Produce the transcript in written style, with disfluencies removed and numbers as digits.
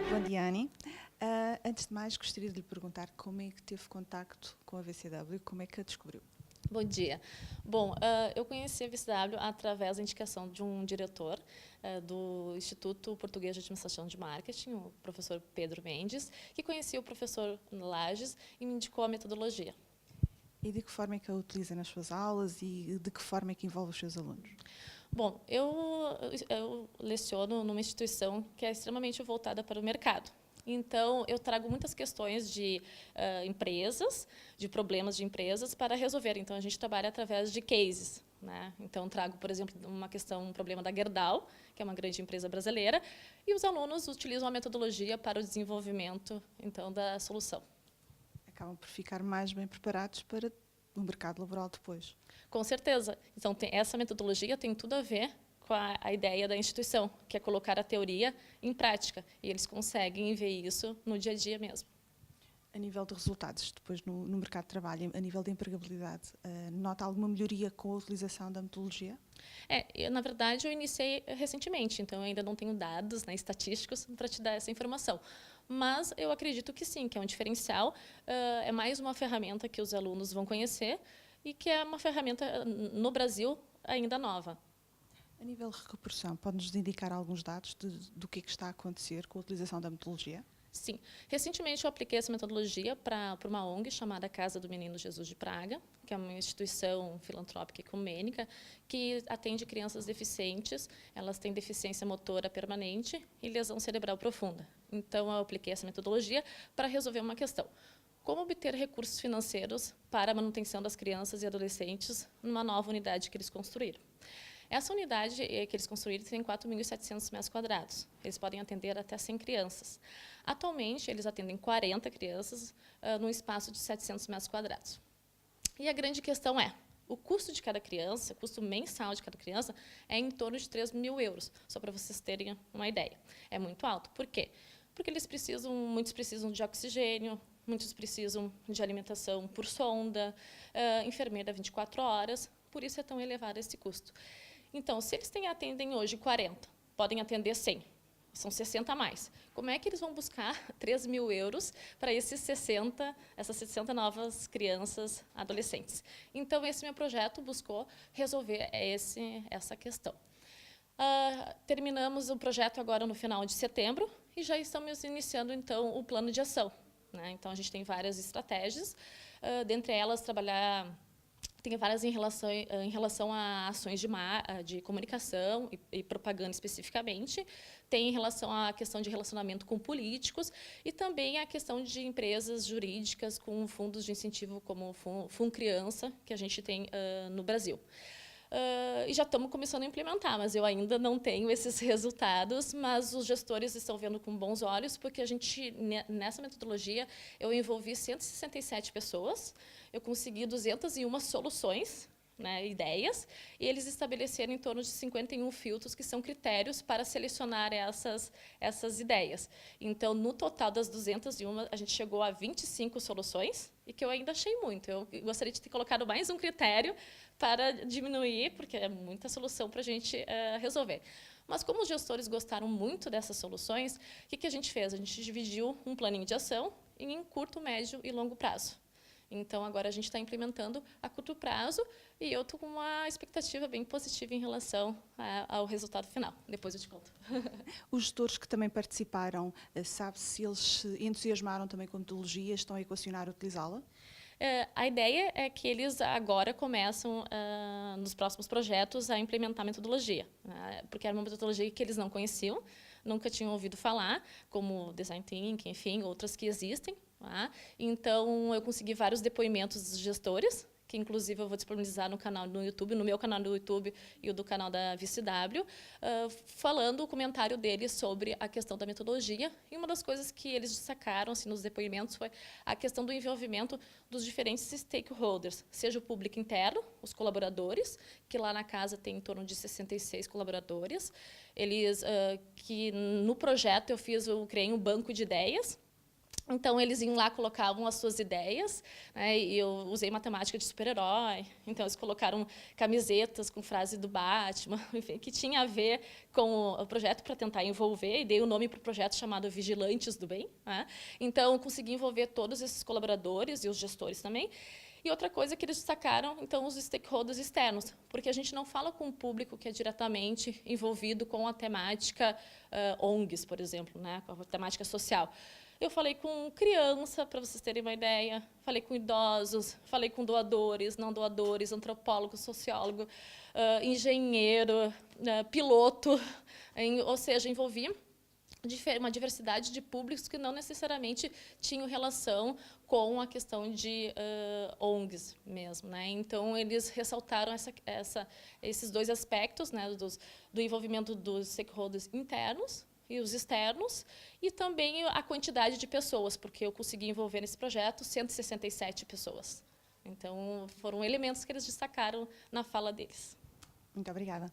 Bom dia, Annie. Antes de mais, gostaria de lhe perguntar como é que teve contacto com a VCW, como é que a descobriu? Bom dia. Bom, eu conheci a VCW através da indicação de um diretor do Instituto Português de Administração de Marketing, o professor Pedro Mendes, que conhecia o professor Lages e me indicou a metodologia. E de que forma é que a utiliza nas suas aulas e de que forma é que envolve os seus alunos? Bom, eu leciono numa instituição que é extremamente voltada para o mercado. Então, eu trago muitas questões de empresas, de problemas de empresas para resolver. Então, a gente trabalha através de cases, né? Então, trago, por exemplo, um problema da Gerdau, que é uma grande empresa brasileira, e os alunos utilizam a metodologia para o desenvolvimento, então, da solução. Acabam por ficar mais bem preparados para o mercado laboral depois. Com certeza. Então, essa metodologia tem tudo a ver com a ideia da instituição, que é colocar a teoria em prática. E eles conseguem ver isso no dia a dia mesmo. A nível de resultados, depois no mercado de trabalho, a nível de empregabilidade, nota alguma melhoria com a utilização da metodologia? Na verdade, eu iniciei recentemente, então eu ainda não tenho dados, né, estatísticos para te dar essa informação. Mas eu acredito que sim, que é um diferencial, é mais uma ferramenta que os alunos vão conhecer e que é uma ferramenta, no Brasil, ainda nova. A nível de recuperação, pode-nos indicar alguns dados do que é que está a acontecer com a utilização da metodologia? Sim. Recentemente, eu apliquei essa metodologia para uma ONG chamada Casa do Menino Jesus de Praga, que é uma instituição filantrópica ecumênica que atende crianças deficientes. Elas têm deficiência motora permanente e lesão cerebral profunda. Então, eu apliquei essa metodologia para resolver uma questão. Como obter recursos financeiros para a manutenção das crianças e adolescentes numa nova unidade que eles construíram? Essa unidade que eles construíram tem 4.700 metros quadrados. Eles podem atender até 100 crianças. Atualmente, eles atendem 40 crianças num espaço de 700 metros quadrados. E a grande questão é, o custo de cada criança, o custo mensal de cada criança, é em torno de 3.000 euros, só para vocês terem uma ideia. É muito alto. Por quê? Porque muitos precisam de oxigênio, muitos precisam de alimentação por sonda, enfermeira 24 horas, por isso é tão elevado esse custo. Então, se eles atendem hoje 40, podem atender 100, são 60 a mais. Como é que eles vão buscar 3.000 euros para essas 60 novas crianças adolescentes? Então, esse meu projeto buscou resolver essa questão. Terminamos o projeto agora no final de setembro e já estamos iniciando, então, o plano de ação, né? Então, a gente tem várias estratégias, dentre elas, tem várias em relação a ações de comunicação e propaganda especificamente, tem em relação à questão de relacionamento com políticos e também a questão de empresas jurídicas com fundos de incentivo como o Funcriança, que a gente tem no Brasil. E já estamos começando a implementar, mas eu ainda não tenho esses resultados, mas os gestores estão vendo com bons olhos, porque nessa metodologia, eu envolvi 167 pessoas, eu consegui 201 soluções, né, ideias, e eles estabeleceram em torno de 51 filtros, que são critérios para selecionar essas ideias. Então, no total das 201, a gente chegou a 25 soluções, e que eu ainda achei muito. Eu gostaria de ter colocado mais um critério para diminuir, porque é muita solução para a gente resolver. Mas, como os gestores gostaram muito dessas soluções, o que a gente fez? A gente dividiu um planinho de ação em curto, médio e longo prazo. Então, agora a gente está implementando a curto prazo e eu estou com uma expectativa bem positiva em relação ao resultado final. Depois eu te conto. Os gestores que também participaram, sabe se eles se entusiasmaram também com a metodologia, estão a equacionar utilizá-la? A ideia é que eles agora começam, nos próximos projetos, a implementar a metodologia, né? Porque era uma metodologia que eles não conheciam, nunca tinham ouvido falar, como Design Thinking, enfim, outras que existem. Tá? Então, eu consegui vários depoimentos dos gestores, que inclusive eu vou disponibilizar no YouTube, no meu canal do YouTube e o do canal da VCW, falando o comentário deles sobre a questão da metodologia. E uma das coisas que eles destacaram assim, nos depoimentos foi a questão do envolvimento dos diferentes stakeholders, seja o público interno, os colaboradores, que lá na casa tem em torno de 66 colaboradores, que no projeto eu criei um banco de ideias, Então, eles iam lá, colocavam as suas ideias, né, e eu usei matemática de super-herói, então eles colocaram camisetas com frase do Batman, enfim, que tinha a ver com o projeto para tentar envolver, e dei o nome para o projeto chamado Vigilantes do Bem. Né? Então, consegui envolver todos esses colaboradores e os gestores também. E outra coisa que eles destacaram, então, os stakeholders externos, porque a gente não fala com o público que é diretamente envolvido com a temática ONGs, por exemplo, né, com a temática social. Eu falei com criança, para vocês terem uma ideia, falei com idosos, falei com doadores, não doadores, antropólogo, sociólogo, engenheiro, piloto, ou seja, envolvi uma diversidade de públicos que não necessariamente tinham relação com a questão de ONGs mesmo. Né? Então, eles ressaltaram esses dois aspectos, né, do envolvimento dos stakeholders internos e os externos, e também a quantidade de pessoas, porque eu consegui envolver nesse projeto 167 pessoas. Então, foram elementos que eles destacaram na fala deles. Muito obrigada.